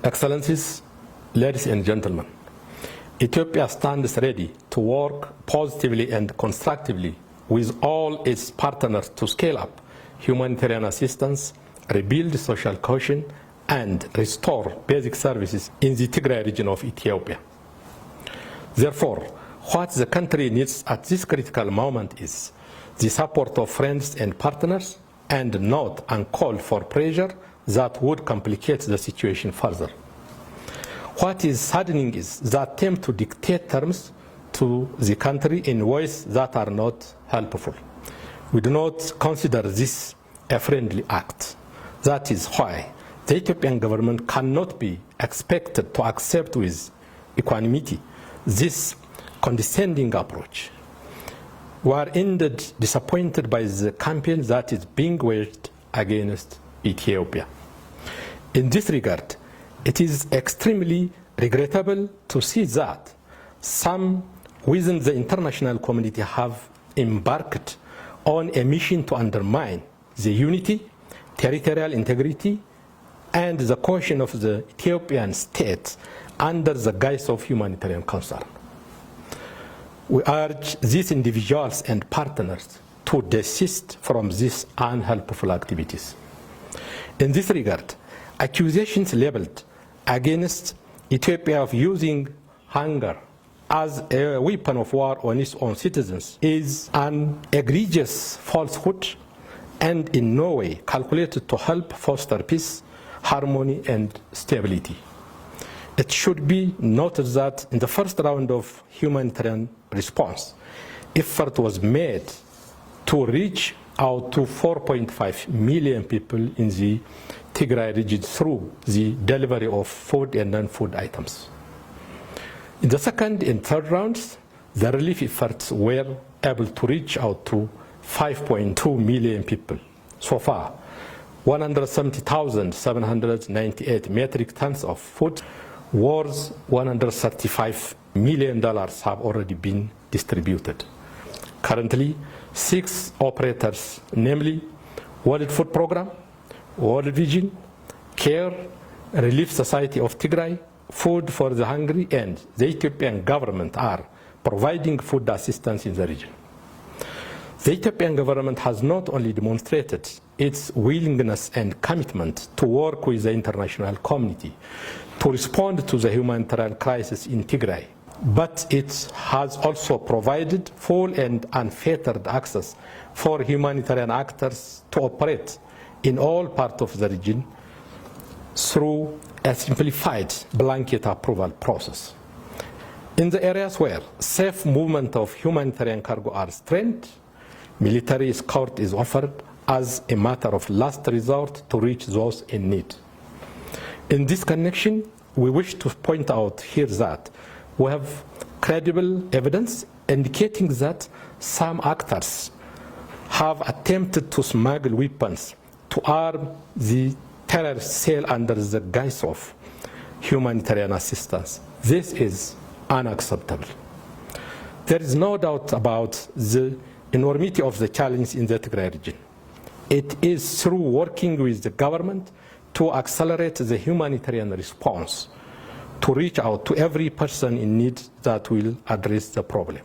Excellencies, ladies and gentlemen, Ethiopia stands ready to work positively and constructively with all its partners to scale up humanitarian assistance, rebuild social cohesion, and restore basic services in the Tigray region of Ethiopia. Therefore, what the country needs at this critical moment is the support of friends and partners, and not uncalled for pressure that would complicate the situation further. What is saddening is the attempt to dictate terms to the country in ways that are not helpful. We do not consider this a friendly act. That is why the Ethiopian government cannot be expected to accept with equanimity this condescending approach. We are indeed disappointed by the campaign that is being waged against Ethiopia. In this regard, it is extremely regrettable to see that some within the international community have embarked on a mission to undermine the unity, territorial integrity, and the cohesion of the Ethiopian state under the guise of humanitarian concern. We urge these individuals and partners to desist from these unhelpful activities. In this regard, accusations leveled against Ethiopia of using hunger as a weapon of war on its own citizens is an egregious falsehood and in no way calculated to help foster peace, harmony, and stability. It should be noted that in the first round of humanitarian response, effort was made to reach out to 4.5 million people in the Tigray region through the delivery of food and non-food items. In the second and third rounds, the relief efforts were able to reach out to 5.2 million people. So far, 170,798 metric tons of food worth $135 million have already been distributed. Currently, 6 operators, namely World Food Program, World Vision, CARE, Relief Society of Tigray, Food for the Hungry, and the Ethiopian government are providing food assistance in the region. The Ethiopian government has not only demonstrated its willingness and commitment to work with the international community to respond to the humanitarian crisis in Tigray, but it has also provided full and unfettered access for humanitarian actors to operate in all parts of the region through a simplified blanket approval process. In the areas where safe movement of humanitarian cargo are strained, military escort is offered as a matter of last resort to reach those in need. In this connection, we wish to point out here that we have credible evidence indicating that some actors have attempted to smuggle weapons to arm the terrorist cell under the guise of humanitarian assistance. This is unacceptable. There is no doubt about the enormity of the challenge in the Tigray region. It is through working with the government to accelerate the humanitarian response, to reach out to every person in need that will address the problem.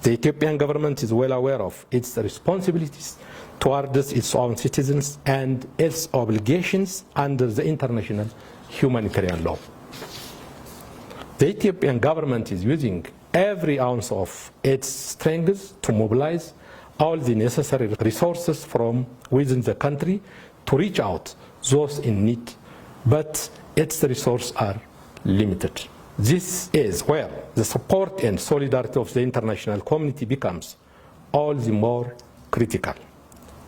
The Ethiopian government is well aware of its responsibilities towards its own citizens and its obligations under the international humanitarian law. The Ethiopian government is using every ounce of its strength to mobilize all the necessary resources from within the country to reach out those in need, but its resources are limited. This is where the support and solidarity of the international community becomes all the more critical.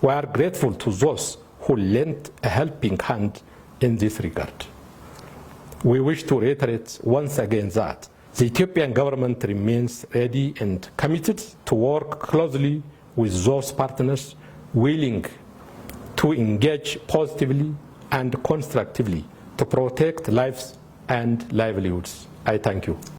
We are grateful to those who lent a helping hand in this regard. We wish to reiterate once again that the Ethiopian government remains ready and committed to work closely with those partners willing to engage positively and constructively to protect lives and livelihoods. I thank you.